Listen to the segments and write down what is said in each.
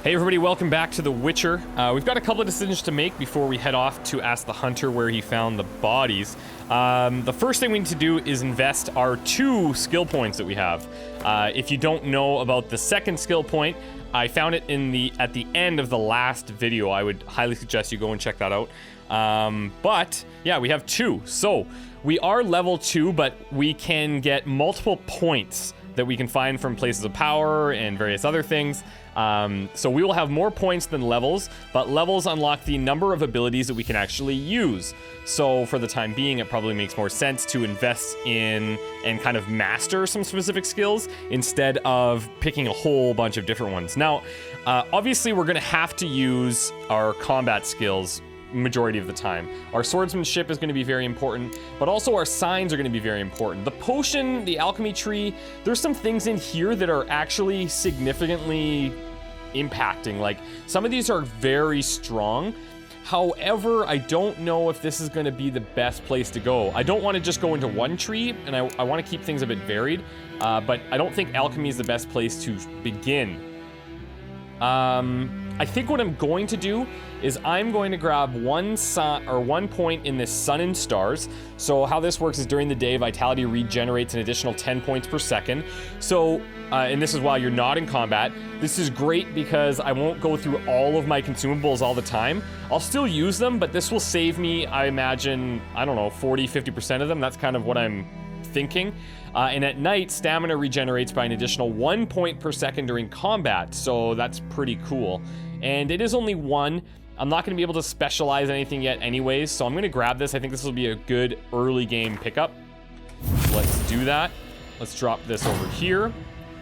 Hey everybody, welcome back to The Witcher. We've got a couple of decisions to make before we head off to ask the hunter where he found the bodies. The first thing we need to do is invest our 2 skill points that we have. If you don't know about the second skill point, I found it at the end of the last video. I would highly suggest you go and check that out. But yeah, we have 2. So we are level 2, but we can get multiple points that we can find from places of power and various other things. So we will have more points than levels, but levels unlock the number of abilities that we can actually use. So for the time being, it probably makes more sense to invest in and kind of master some specific skills instead of picking a whole bunch of different ones. Now, obviously we're gonna have to use our combat skills majority of the time. Our swordsmanship is going to be very important, but also our signs are going to be very important. The potion, the alchemy tree, there's some things in here that are actually significantly impacting. Like, some of these are very strong. However, I don't know if this is going to be the best place to go. I don't want to just go into one tree, and I want to keep things a bit varied, but I don't think alchemy is the best place to begin. I think what I'm going to do is I'm going to grab one point in this sun and stars. So how this works is during the day, vitality regenerates an additional 10 points per second. So, and this is while you're not in combat. This is great because I won't go through all of my consumables all the time. I'll still use them, but this will save me, I imagine, I don't know, 40-50% of them. That's kind of what I'm thinking. And at night, stamina regenerates by an additional 1 point per second during combat, so that's pretty cool. And it is only 1. I'm not going to be able to specialize anything yet anyways, so I'm going to grab this. I think this will be a good early game pickup. Let's do that. Let's drop this over here.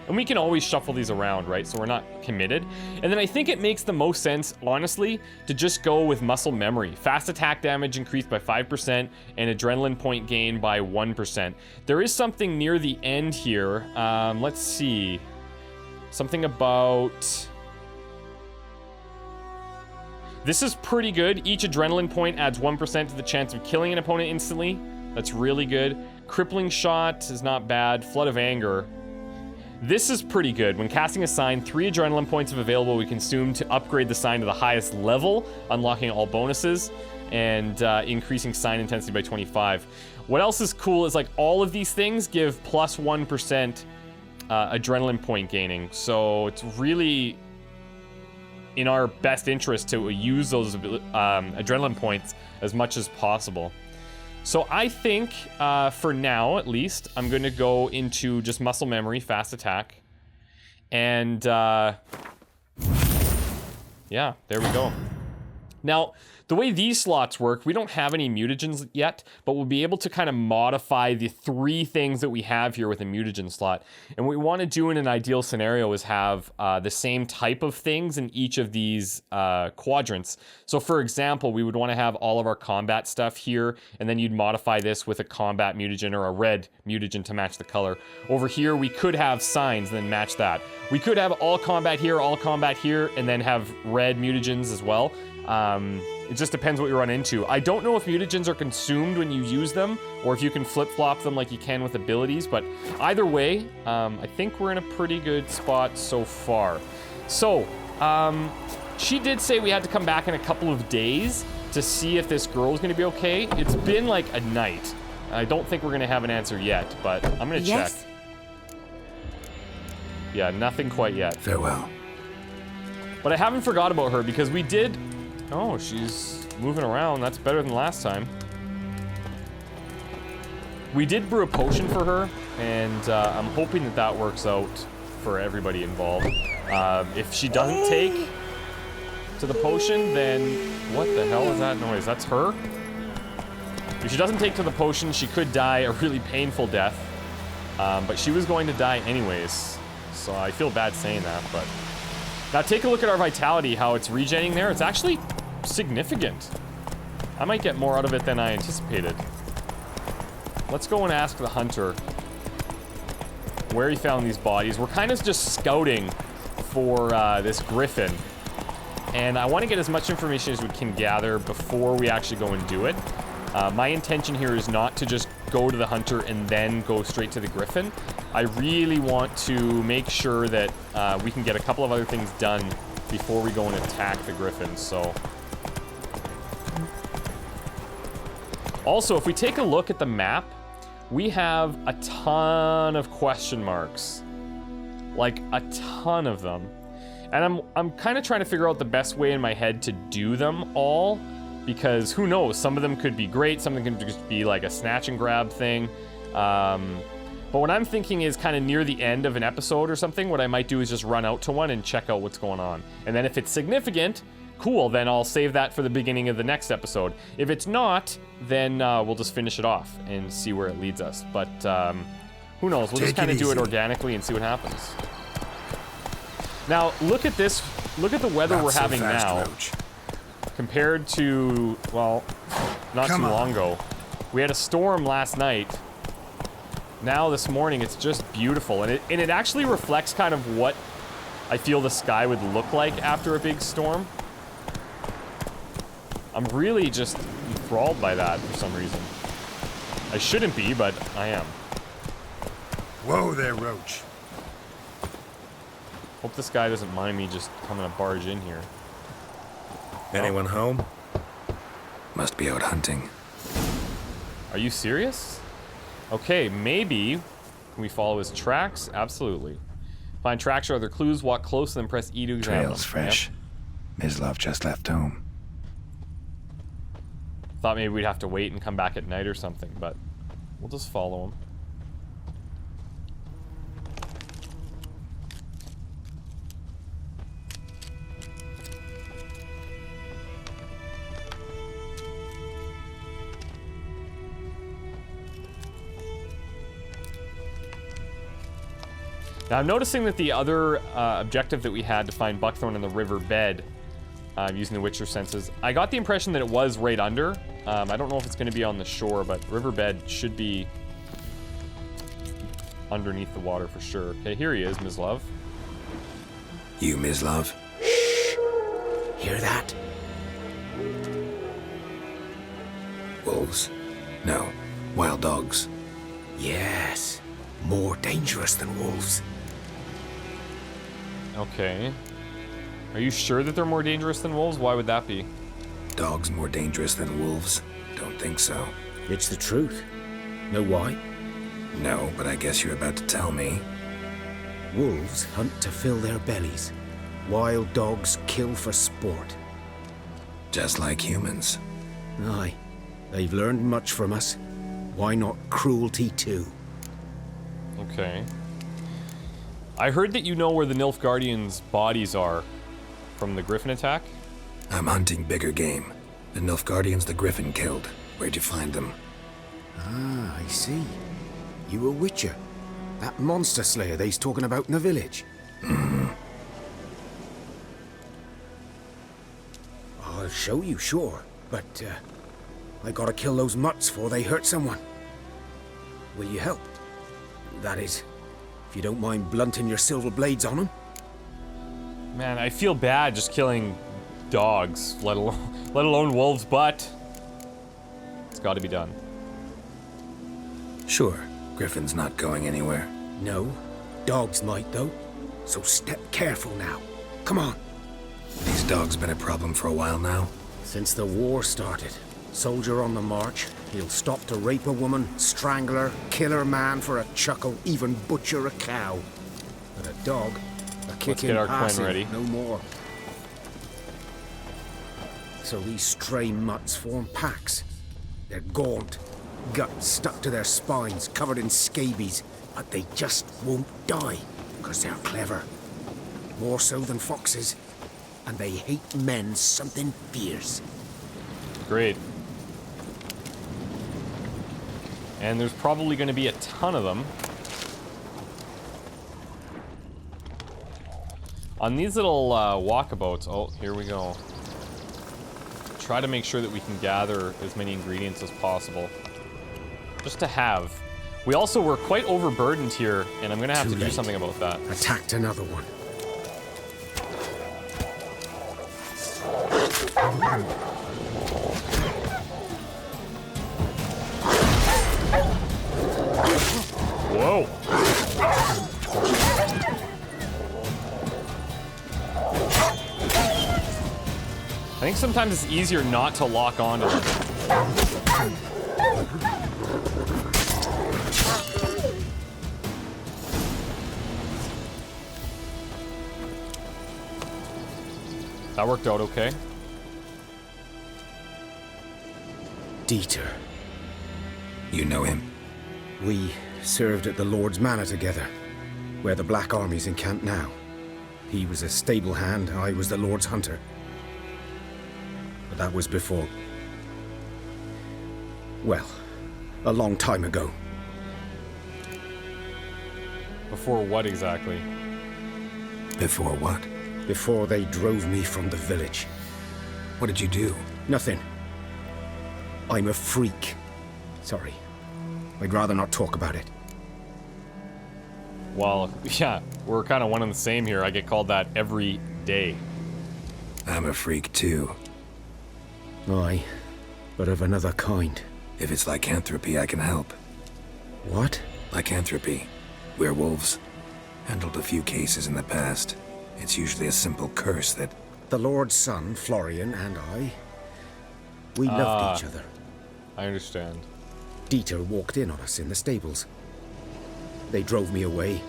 And we can always shuffle these around, right? So we're not committed. And then I think it makes the most sense, honestly, to just go with muscle memory. Fast attack damage increased by 5% and adrenaline point gain by 1%. There is something near the end here. Let's see. Something about... This is pretty good. Each adrenaline point adds 1% to the chance of killing an opponent instantly. That's really good. Crippling shot is not bad. Flood of anger. This is pretty good. When casting a sign, 3 adrenaline points if available we consume to upgrade the sign to the highest level, unlocking all bonuses, and increasing sign intensity by 25. What else is cool is like all of these things give plus 1% adrenaline point gaining. So it's really in our best interest to use those adrenaline points as much as possible. So I think, for now at least, I'm going to go into just muscle memory, fast attack. And, yeah, there we go. Now, the way these slots work, we don't have any mutagens yet, but we'll be able to kind of modify the 3 things that we have here with a mutagen slot. And what we want to do in an ideal scenario is have the same type of things in each of these quadrants. So for example, we would want to have all of our combat stuff here, and then you'd modify this with a combat mutagen or a red mutagen to match the color. Over here, we could have signs and then match that. We could have all combat here, and then have red mutagens as well. It just depends what you run into. I don't know if mutagens are consumed when you use them, or if you can flip-flop them like you can with abilities, but either way, I think we're in a pretty good spot so far. So, she did say we had to come back in a couple of days to see if this girl's gonna be okay. It's been like a night. I don't think we're gonna have an answer yet, but I'm gonna check. Yeah, nothing quite yet. Farewell. But I haven't forgot about her because we did... Oh, she's moving around. That's better than last time. We did brew a potion for her, and I'm hoping that that works out for everybody involved. If she doesn't take to the potion, then what the hell is that noise? That's her? If she doesn't take to the potion, she could die a really painful death. But she was going to die anyways, so I feel bad saying that, but... Now take a look at our vitality, how it's regenning there. It's actually significant. I might get more out of it than I anticipated. Let's go and ask the hunter where he found these bodies. We're kind of just scouting for this griffin. And I want to get as much information as we can gather before we actually go and do it. My intention here is not to just go to the hunter and then go straight to the griffin. I really want to make sure that we can get a couple of other things done before we go and attack the griffins, so. Also, if we take a look at the map, we have a ton of question marks. Like, a ton of them. And I'm kind of trying to figure out the best way in my head to do them all, because who knows, some of them could be great, some of them could just be like a snatch and grab thing. But what I'm thinking is kind of near the end of an episode or something, what I might do is just run out to one and check out what's going on. And then if it's significant, cool, then I'll save that for the beginning of the next episode. If it's not, then we'll just finish it off and see where it leads us. But who knows, we'll just kind of do it organically and see what happens. Now, look at this, look at the weather we're having now. Roach. Compared to, well, not too long ago. We had a storm last night. Now this morning, it's just beautiful. And it actually reflects kind of what I feel the sky would look like after a big storm. I'm really just enthralled by that for some reason. I shouldn't be, but I am. Whoa there, Roach. Hope this guy doesn't mind me just coming to barge in here. Anyone home? Must be out hunting. Are you serious? Okay, maybe. Can we follow his tracks? Absolutely. Find tracks or other clues, walk close, then press E to examine them. Trail's fresh. Yep. Mislav just left home. Thought maybe we'd have to wait and come back at night or something, but we'll just follow him. Now, I'm noticing that the other objective that we had to find buckthorn in the river bed, using the Witcher senses, I got the impression that it was right under. I don't know if it's going to be on the shore, but riverbed should be underneath the water for sure. Okay, here he is, Mislav. You, Mislav? Shh. Hear that? Wolves? No. Wild dogs. Yes. More dangerous than wolves. Okay. Are you sure that they're more dangerous than wolves? Why would that be? Dogs more dangerous than wolves? Don't think so. It's the truth. Know why? No, but I guess you're about to tell me. Wolves hunt to fill their bellies. Wild dogs kill for sport. Just like humans. Aye. They've learned much from us. Why not cruelty too? Okay. I heard that you know where the Nilfgaardians' bodies are from the griffin attack? I'm hunting bigger game. The Nilfgaardians the griffin killed. Where'd you find them? Ah, I see. You a witcher. That monster slayer they's talking about in the village. Mm-hmm. I'll show you, sure. But, I gotta kill those mutts before they hurt someone. Will you help? That is, if you don't mind blunting your silver blades on them. Man, I feel bad just killing dogs, let alone wolves, but it's got to be done. Sure. Griffin's not going anywhere. No, dogs might though. So step careful now. Come on. These dogs been a problem for a while now. Since the war started, soldier on the march, he'll stop to rape a woman, strangle her, kill her man for a chuckle, even butcher a cow. But a dog, a kick in passing, ready. No more. So these stray mutts form packs. They're gaunt, guts stuck to their spines, covered in scabies, but they just won't die, because they're clever. More so than foxes, and they hate men something fierce. Great. And there's probably going to be a ton of them. On these little walkabouts, oh, here we go. Try to make sure that we can gather as many ingredients as possible. Just to have. We also were quite overburdened here, and I'm going to have to do something about that. Attacked another one. Whoa. think sometimes it's easier not to lock onto them. That worked out okay. Dieter. You know him? We served at the Lord's Manor together, where the Black Army's encamped now. He was a stable hand, I was the Lord's hunter. But that was before... well, a long time ago. Before what exactly? Before what? Before they drove me from the village. What did you do? Nothing. I'm a freak. Sorry. I'd rather not talk about it. Well, yeah, we're kind of one and the same here. I get called that every day. I'm a freak too. Aye, but of another kind. If it's lycanthropy, I can help. What? Lycanthropy. Werewolves. Handled a few cases in the past. It's usually a simple curse that... The Lord's son, Florian, and I... we loved each other. I understand. Dieter walked in on us in the stables. They drove me away.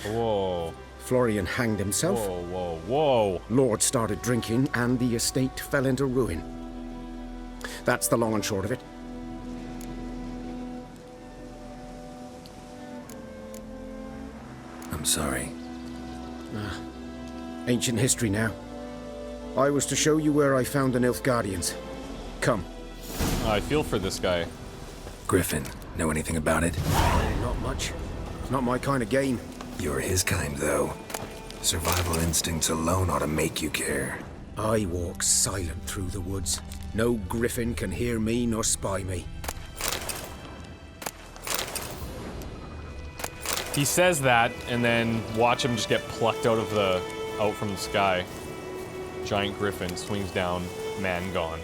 Whoa. Florian hanged himself. Whoa, whoa, whoa. Lord started drinking, and the estate fell into ruin. That's the long and short of it. I'm sorry. Ancient history now. I was to show you where I found the Nilfgaardians. Come. I feel for this guy. Griffin, know anything about it? Not much. It's not my kind of game. You're his kind, though. Survival instincts alone ought to make you care. I walk silent through the woods. No griffin can hear me nor spy me. He says that, and then watch him just get plucked out from the sky. Giant griffin swings down, man gone.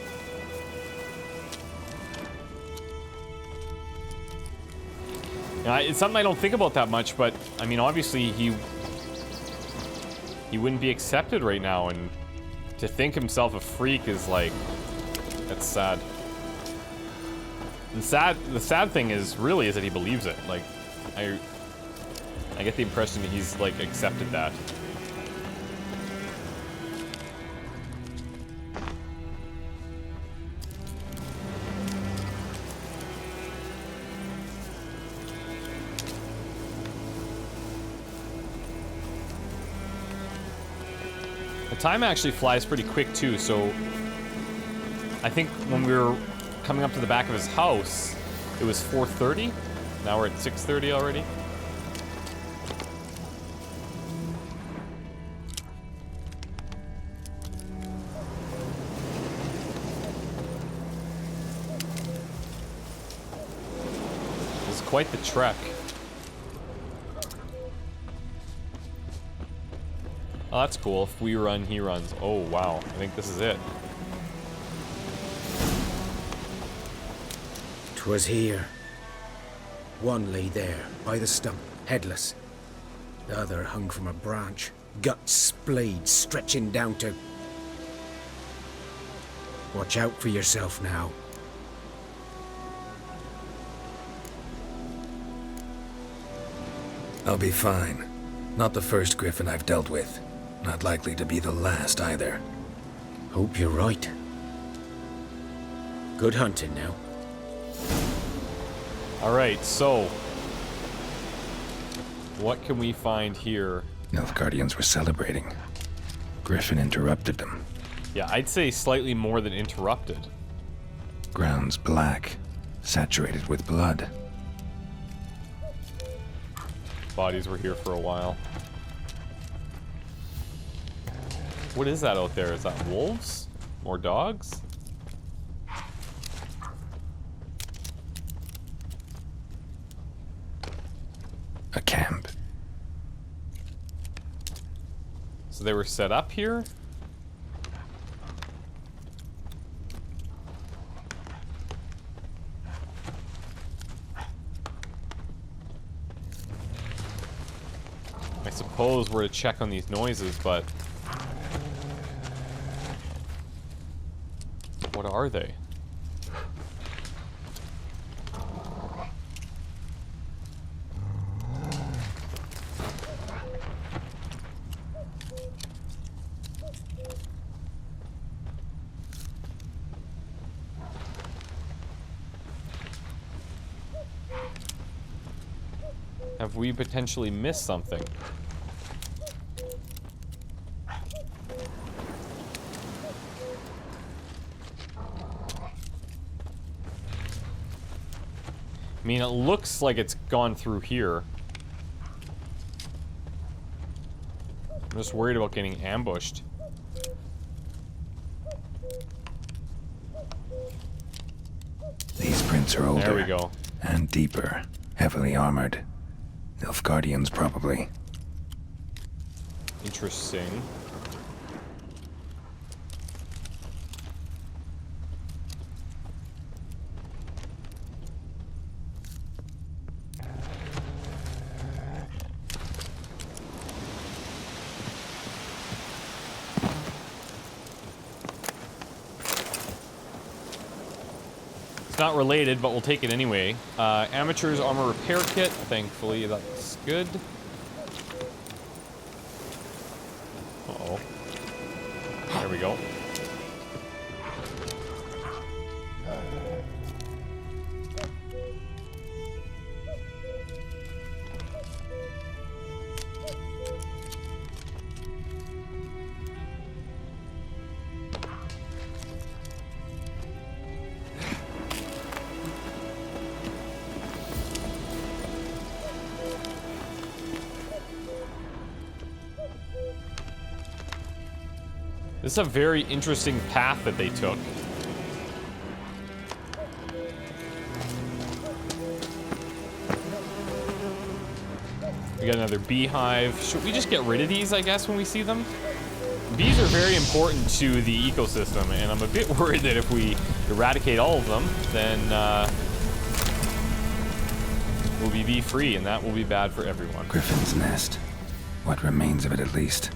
Now, it's something I don't think about that much, but I mean, obviously he wouldn't be accepted right now, and to think himself a freak is like, that's sad. And the sad thing is that he believes it. Like, I get the impression that he's like accepted that. The time actually flies pretty quick too, so I think when we were coming up to the back of his house, it was 4:30. Now we're at 6:30 already. It's quite the trek. Oh, that's cool. If we run, he runs. Oh, wow. I think this is it. 'Twas here. One lay there, by the stump, headless. The other hung from a branch, guts splayed, stretching down to... Watch out for yourself now. I'll be fine. Not the first griffin I've dealt with. Not likely to be the last either. Hope you're right. Good hunting now. Alright, so what can we find here? Nilfgaardians were celebrating. Griffin interrupted them. Yeah, I'd say slightly more than interrupted. Ground's black, saturated with blood. Bodies were here for a while. What is that out there? Is that wolves? More dogs? A camp. So they were set up here? I suppose we're to check on these noises, but What are they? Have we potentially missed something? I mean, it looks like it's gone through here. I'm just worried about getting ambushed. These prints are older. There we go. And deeper. Heavily armored. Nilfgaardians, probably. Interesting. Not related, but we'll take it anyway. Amateur's armor repair kit. Thankfully, that's good. Uh-oh. There we go. This is a very interesting path that they took. We got another beehive. Should we just get rid of these, I guess, when we see them? Bees are very important to the ecosystem, and I'm a bit worried that if we eradicate all of them, then we'll be bee-free, and that will be bad for everyone. Griffin's nest. What remains of it, at least.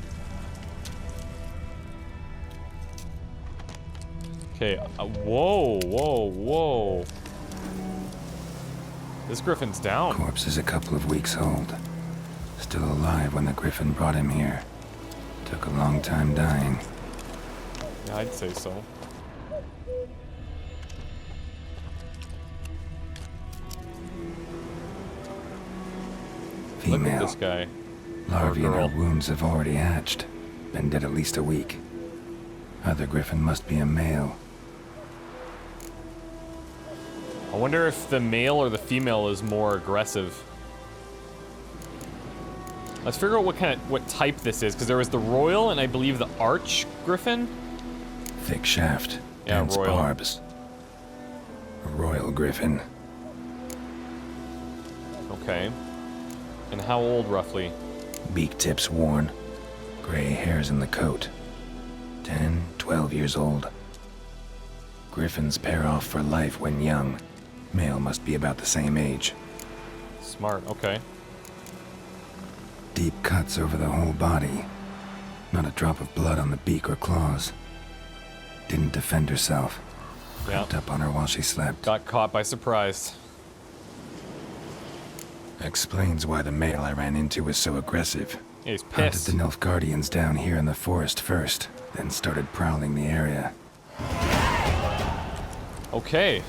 Okay, whoa, whoa, whoa. This griffin's down. Corpse is a couple of weeks old. Still alive when the griffin brought him here. Took a long time dying. Yeah, I'd say so. Female. Look at this guy. Larvae in girl. her wounds have already hatched. Been dead at least a week. Other griffin must be a male. I wonder if the male or the female is more aggressive. Let's figure out what type this is, because there was the royal and I believe the arch griffin. Thick shaft. Yeah, Dense royal. barbs. A royal griffin. Okay. And how old roughly? Beak tips worn. Gray hairs in the coat. 10, 12 years old. Griffins pair off for life when young. Male must be about the same age. Smart, okay. Deep cuts over the whole body. Not a drop of blood on the beak or claws. Didn't defend herself. Yeah. Crept up on her while she slept. Got caught by surprise. Explains why the male I ran into was so aggressive. Yeah, he's Hunted pissed. the Nilfgaardians down here in the forest first, then started prowling the area. Okay.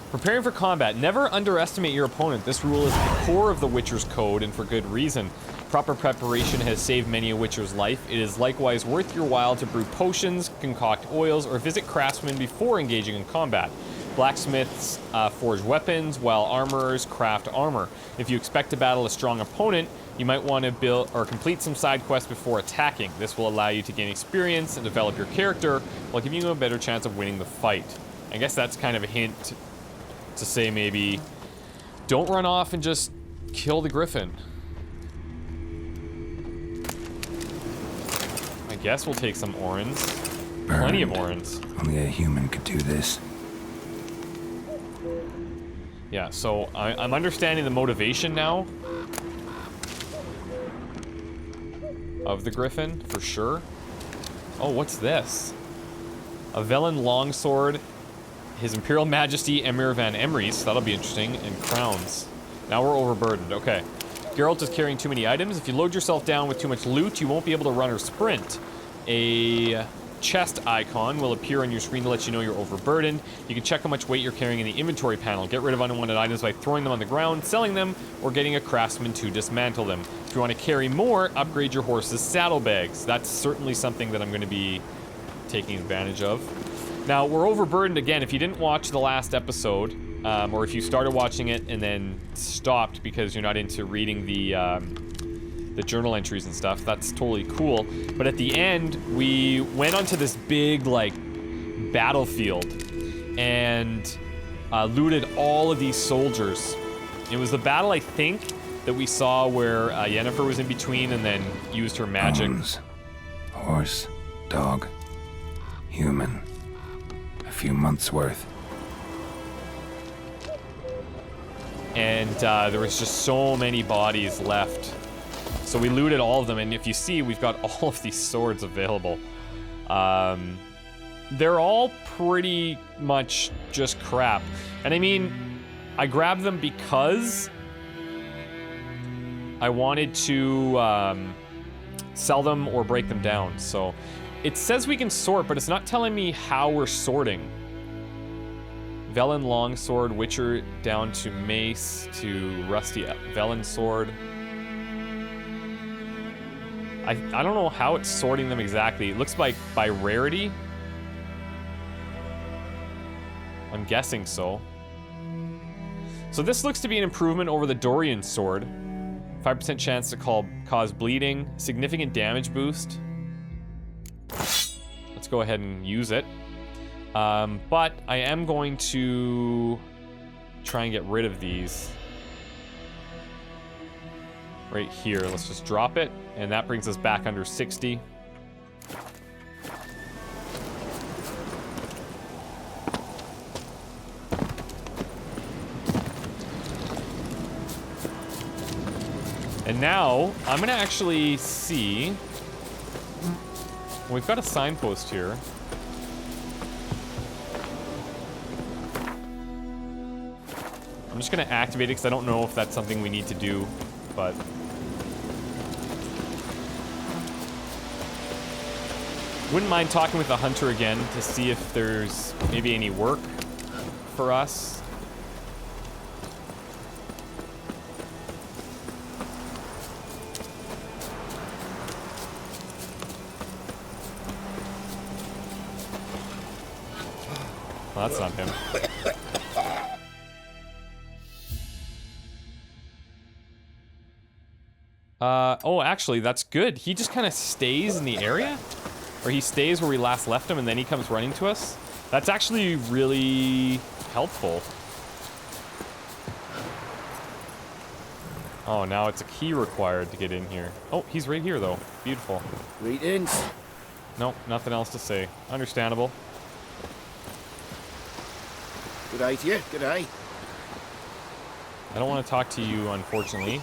Preparing for combat. Never underestimate your opponent. This rule is the core of the Witcher's code, and for good reason. Proper preparation has saved many a Witcher's life. It is likewise worth your while to brew potions, concoct oils, or visit craftsmen before engaging in combat. Blacksmiths forge weapons, while armorers craft armor. If you expect to battle a strong opponent, you might want to build or complete some side quests before attacking. This will allow you to gain experience and develop your character, while giving you a better chance of winning the fight. I guess that's kind of a hint to say maybe don't run off and just kill the griffin. I guess we'll take some orans. Plenty of orans. Only a human could do this. Yeah, so I'm understanding the motivation now of the griffin, for sure. Oh, what's this? A Velen longsword, His Imperial Majesty Emir Van Emrys, that'll be interesting, and crowns. Now we're overburdened, okay. Geralt is carrying too many items. If you load yourself down with too much loot, you won't be able to run or sprint. A chest icon will appear on your screen to let you know you're overburdened. You can check how much weight you're carrying in the inventory panel. Get rid of unwanted items by throwing them on the ground, selling them, or getting a craftsman to dismantle them. If you want to carry more, upgrade your horse's saddlebags. That's certainly something that I'm going to be taking advantage of. Now, we're overburdened again. If you didn't watch the last episode, or if you started watching it and then stopped because you're not into reading the journal entries and stuff, that's totally cool. But at the end, we went onto this big, like, battlefield and looted all of these soldiers. It was the battle, I think, that we saw where Yennefer was in between and then used her magic. Bones. Horse, dog, human. A few months' worth. And there was just so many bodies left. So we looted all of them, and if you see, we've got all of these swords available. They're all pretty much just crap. And I mean, I grabbed them because I wanted to sell them or break them down. So it says we can sort, but it's not telling me how we're sorting. Velen longsword, Witcher down to mace to rusty Velen sword. I don't know how it's sorting them exactly. It looks like by rarity. I'm guessing so. So this looks to be an improvement over the Dorian sword. 5% chance to cause bleeding. Significant damage boost. Let's go ahead and use it. But I am going to try and get rid of these. Right here, let's just drop it, and that brings us back under 60. And now, I'm gonna actually see... We've got a signpost here. I'm just gonna activate it because I don't know if that's something we need to do, but... Wouldn't mind talking with the hunter again to see if there's maybe any work for us. Well, that's not him. Oh, actually, that's good. He just kind of stays in the area? Or he stays where we last left him and then he comes running to us? That's actually really helpful. Oh, now it's a key required to get in here. Oh, he's right here, though. Beautiful. Greetings. Nope, nothing else to say. Understandable. Good eye to you. Good eye. I don't want to talk to you, unfortunately.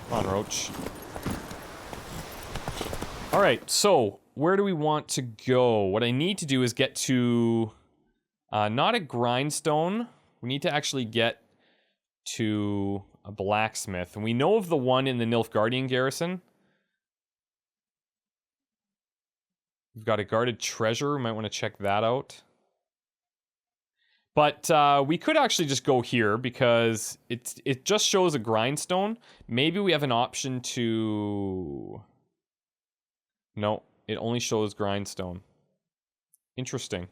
Come on, Roach. Alright, so where do we want to go? What I need to do is get to... not a grindstone. We need to actually get to a blacksmith. And we know of the one in the Nilfgaardian garrison. We've got a guarded treasure. We might want to check that out. But we could actually just go here because it just shows a grindstone. Maybe we have an option to... No, it only shows grindstone. Interesting.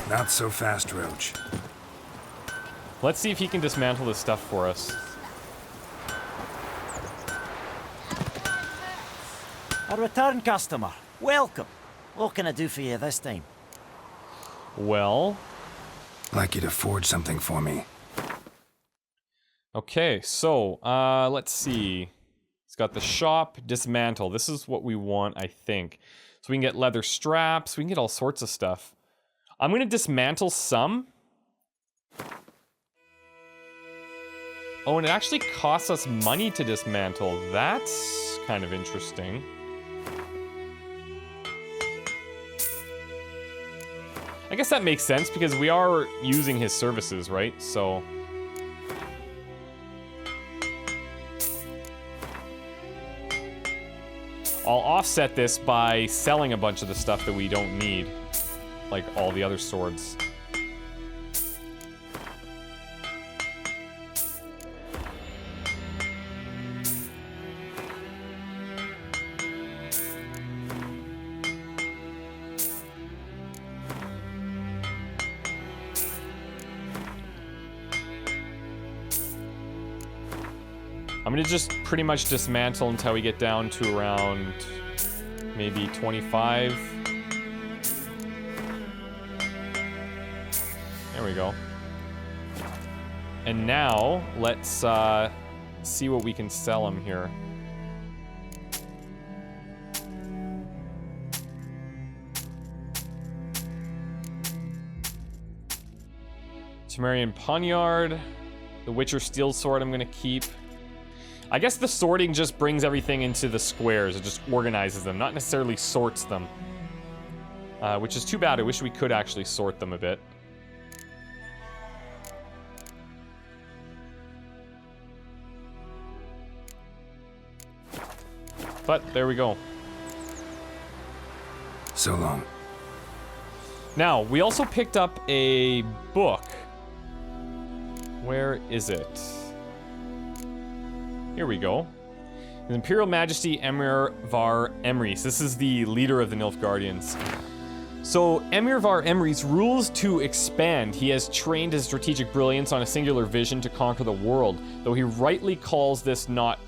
Not so fast, Roach. Let's see if he can dismantle this stuff for us. A return customer. Welcome. What can I do for you this time? Well... Like you to forge something for me. Okay, so, let's see. It's got the shop, dismantle. This is what we want, I think. So we can get leather straps. We can get all sorts of stuff. I'm going to dismantle some. Oh, and it actually costs us money to dismantle. That's kind of interesting. I guess that makes sense because we are using his services, right? So... I'll offset this by selling a bunch of the stuff that we don't need. Like all the other swords. I'm gonna just pretty much dismantle until we get down to around maybe 25. There we go. And now, let's see what we can sell him here. Temerian Poniard. The Witcher Steel Sword I'm gonna keep. I guess the sorting just brings everything into the squares. It just organizes them, not necessarily sorts them. Which is too bad. I wish we could actually sort them a bit. But there we go. So long. Now, we also picked up a book. Where is it? Here we go. His Imperial Majesty Emir Var Emrys. This is the leader of the Nilfgaardians. So, Emir Var Emrys rules to expand. He has trained his strategic brilliance on a singular vision to conquer the world, though he rightly calls this not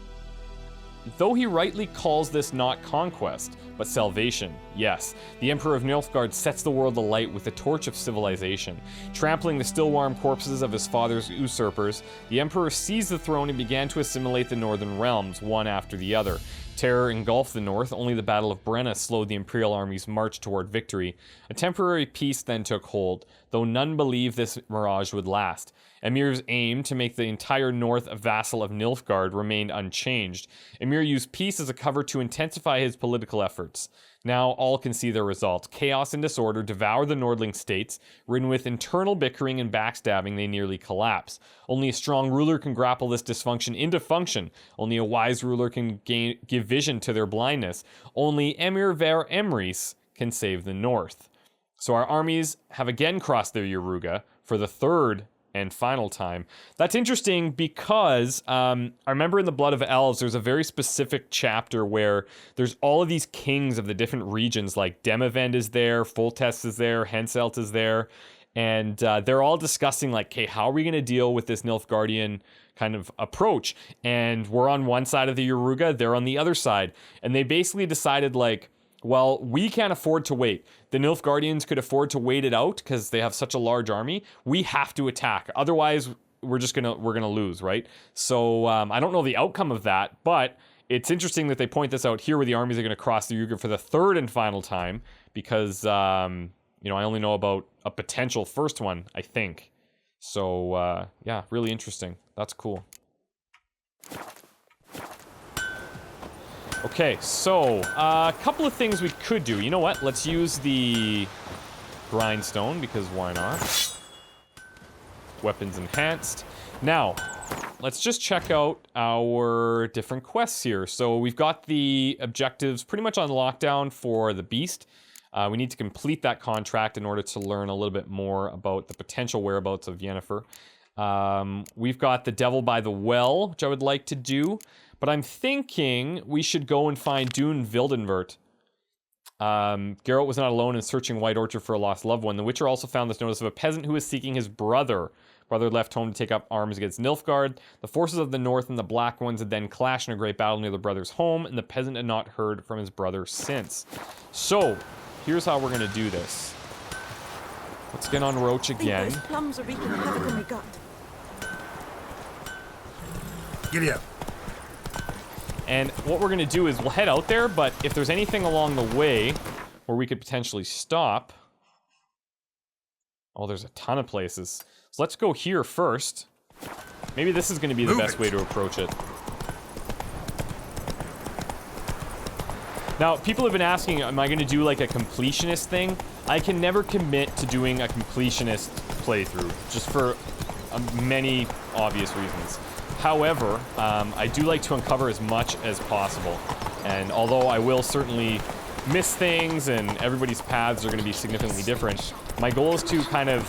conquest, but salvation. Yes, the Emperor of Nilfgaard sets the world alight with the torch of civilization. Trampling the still warm corpses of his father's usurpers, the Emperor seized the throne and began to assimilate the northern realms, one after the other. Terror engulfed the north, only the Battle of Brenna slowed the Imperial army's march toward victory. A temporary peace then took hold, though none believed this mirage would last. Emir's aim to make the entire north a vassal of Nilfgaard remained unchanged. Emir used peace as a cover to intensify his political efforts. Now all can see their result. Chaos and disorder devour the Nordling states. Ridden with internal bickering and backstabbing, they nearly collapse. Only a strong ruler can grapple this dysfunction into function. Only a wise ruler can give vision to their blindness. Only Emir Var Emrys can save the north. So our armies have again crossed the Yaruga for the third and final time. That's interesting because I remember in the Blood of Elves, there's a very specific chapter where there's all of these kings of the different regions, like Demavend is there, Foltest is there, Henselt is there, and they're all discussing like, okay, how are we going to deal with this Nilfgaardian kind of approach? And we're on one side of the Yaruga, they're on the other side. And they basically decided like, well, we can't afford to wait. The Nilfgaardians could afford to wait it out because they have such a large army. We have to attack. Otherwise, we're gonna lose, right? So I don't know the outcome of that, but it's interesting that they point this out here where the armies are gonna cross the Yaruga for the third and final time because you know, I only know about a potential first one, I think. So yeah, really interesting. That's cool. Okay, so a couple of things we could do. You know what? Let's use the grindstone because why not? Weapons enhanced. Now, let's just check out our different quests here. So we've got the objectives pretty much on lockdown for the beast. We need to complete that contract in order to learn a little bit more about the potential whereabouts of Yennefer. We've got the Devil by the Well, which I would like to do. But I'm thinking we should go and find Dune Vildenvert. Geralt was not alone in searching White Orchard for a lost loved one. The Witcher also found this notice of a peasant who was seeking his brother. Brother left home to take up arms against Nilfgaard. The forces of the North and the Black Ones had then clashed in a great battle near the brother's home, and the peasant had not heard from his brother since. So, here's how we're gonna do this. Let's get on Roach again. Those plums are wreaking havoc on my gut. Giddy up. And what we're gonna do is we'll head out there, but if there's anything along the way, where we could potentially stop. Oh, there's a ton of places. So let's go here first. Maybe this is going to be the best way to approach it. Now, people have been asking, am I going to do like a completionist thing? I can never commit to doing a completionist playthrough, just for many obvious reasons. However, I do like to uncover as much as possible. And although I will certainly miss things and everybody's paths are going to be significantly different, my goal is to kind of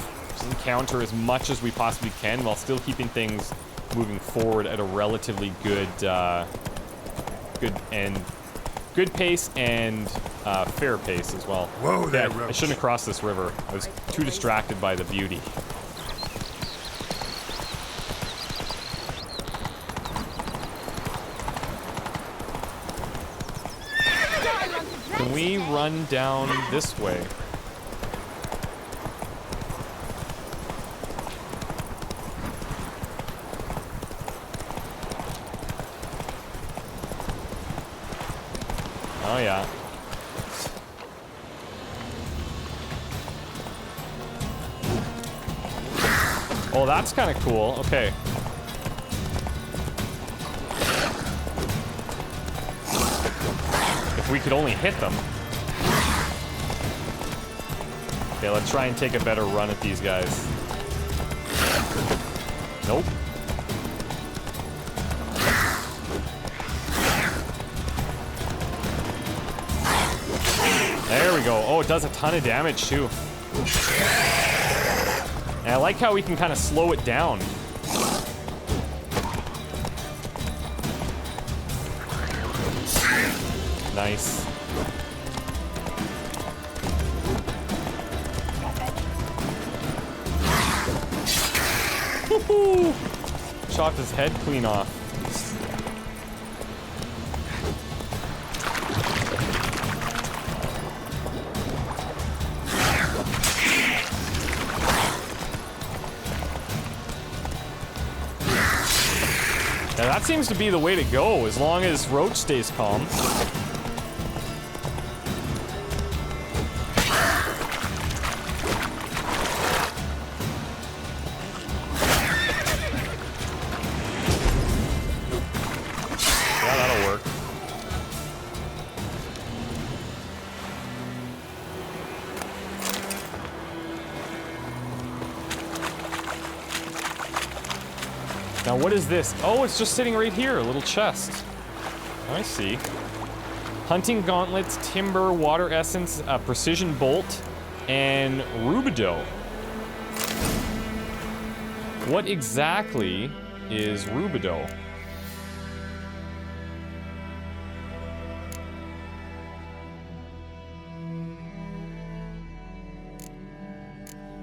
encounter as much as we possibly can while still keeping things moving forward at a relatively good pace and fair pace as well. Whoa there, I shouldn't have crossed this river. I was too distracted by the beauty. Can we run down this way? Oh yeah. Oh, that's kind of cool. Okay. If we could only hit them. Okay, let's try and take a better run at these guys. Nope. There we go. Oh, it does a ton of damage too. And I like how we can kind of slow it down. Nice. Woohoo! Chopped his head clean off. Now that seems to be the way to go, as long as Roach stays calm. Yeah, that'll work. Now what is this? Oh, it's just sitting right here, a little chest. I see. Hunting gauntlets, timber, water essence, precision bolt, and rubidoux. What exactly is rubidoux?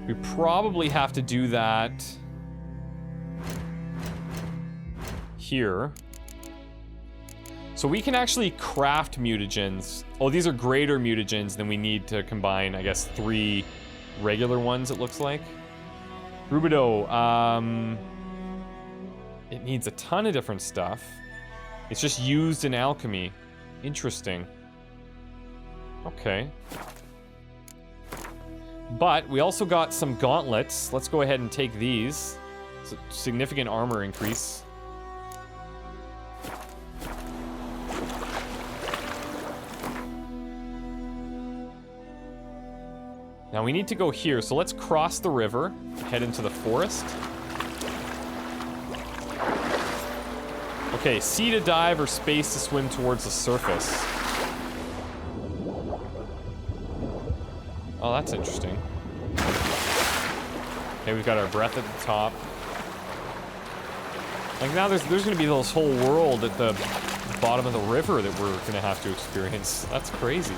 We probably have to do that here. So we can actually craft mutagens. Oh, these are greater mutagens than we need to combine, I guess, 3 regular ones, it looks like. Rubidoux, it needs a ton of different stuff. It's just used in alchemy. Interesting. Okay. But we also got some gauntlets. Let's go ahead and take these. It's a significant armor increase. Now we need to go here, so let's cross the river, head into the forest. Okay, C to dive or space to swim towards the surface. Oh, that's interesting. Okay, we've got our breath at the top. Like now there's gonna be this whole world at the bottom of the river that we're gonna have to experience. That's crazy.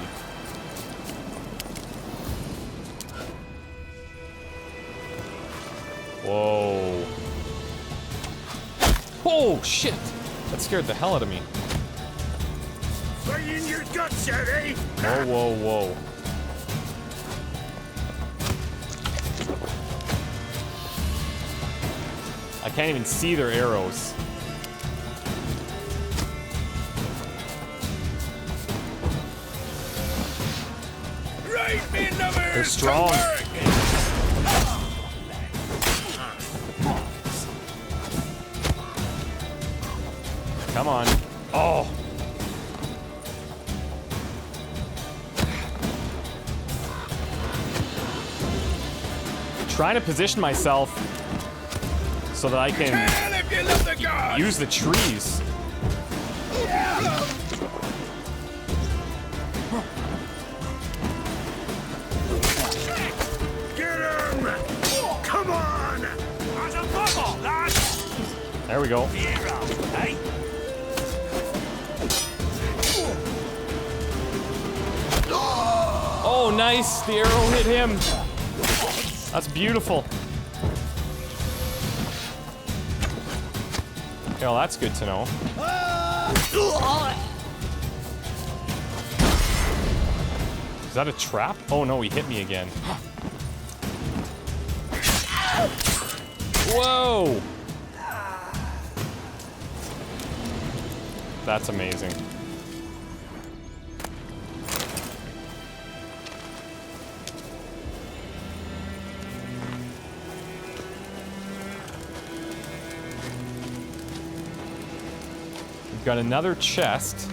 Whoa. Oh, shit! That scared the hell out of me. Right in your guts, eh? Whoa, whoa, whoa. I can't even see their arrows. They're strong. Come on. Oh. Trying to position myself so that I can use the trees. Get him! Come on! There we go. Oh, nice. The arrow hit him. That's beautiful. Okay, well, that's good to know. Is that a trap? Oh no, he hit me again. Whoa! That's amazing. We've got another chest.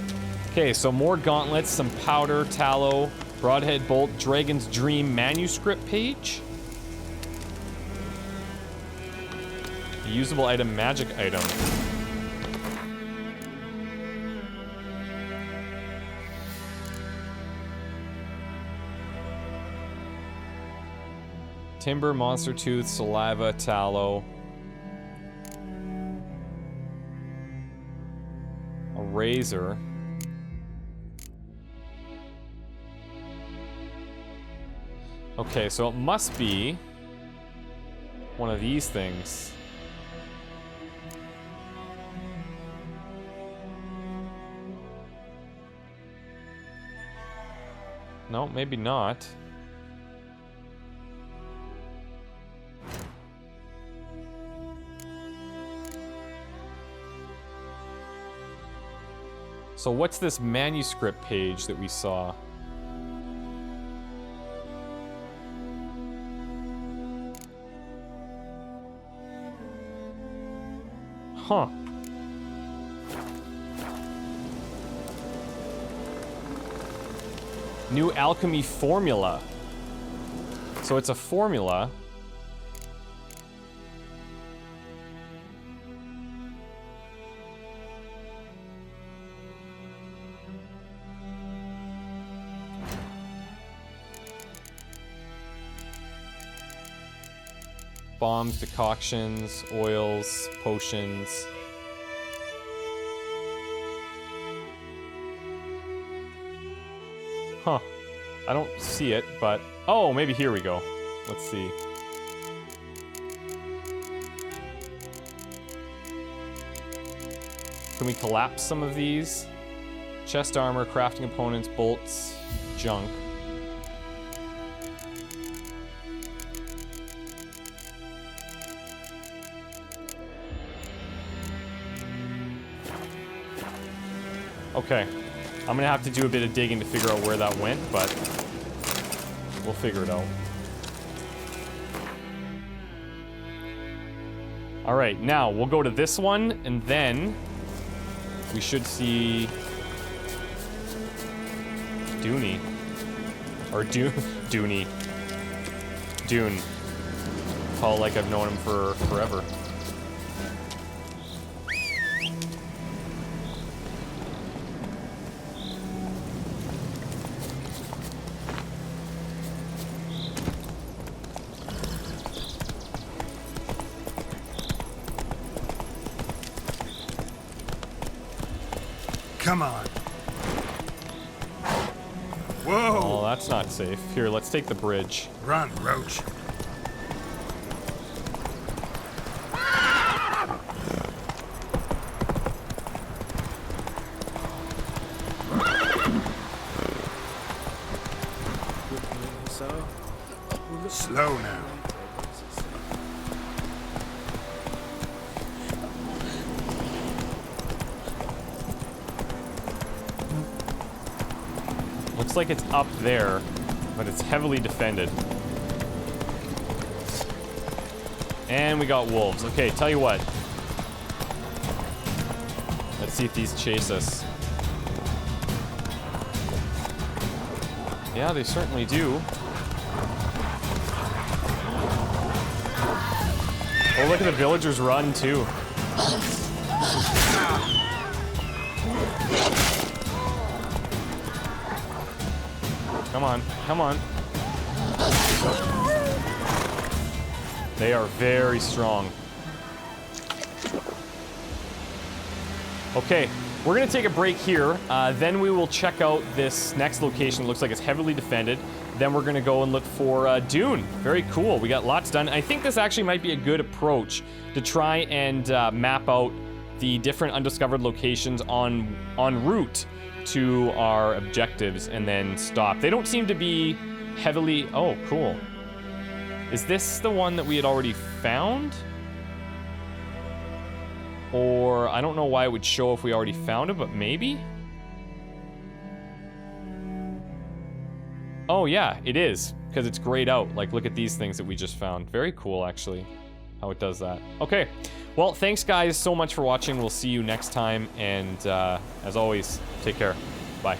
Okay, so more gauntlets, some powder, tallow, broadhead bolt, Dragon's Dream manuscript page. Usable item, magic item. Timber, monster tooth, saliva, tallow. A razor. Okay, so it must be one of these things. No, maybe not. So what's this manuscript page that we saw? Huh. New alchemy formula. So it's a formula. Bombs, decoctions, oils, potions. Huh. I don't see it, but... Oh, maybe here we go. Let's see. Can we collapse some of these? Chest armor, crafting components, bolts, junk. Okay. I'm gonna have to do a bit of digging to figure out where that went, but we'll figure it out. Alright, now we'll go to this one, and then we should see Dooney. Or Dooney. Dune. Call like I've known him for forever. Come on. Whoa! Oh, that's not safe. Here, let's take the bridge. Run, Roach. Slow now. Looks like it's up there. but it's heavily defended. And we got wolves. Okay, tell you what. Let's see if these chase us. Yeah, they certainly do. Oh, look at the villagers run, too. Come on, come on. They are very strong. Okay, we're gonna take a break here. Then we will check out this next location. It looks like it's heavily defended. Then we're gonna go and look for Dune. Very cool. We got lots done. I think this actually might be a good approach to try and map out the different undiscovered locations en route to our objectives and then stop. They don't seem to be heavily... Oh, cool. Is this the one that we had already found? Or I don't know why it would show if we already found it, but maybe? Oh yeah, it is, because it's grayed out. Like, look at these things that we just found. Very cool, actually, how it does that. Okay, well, thanks guys so much for watching. We'll see you next time, and as always, take care. Bye.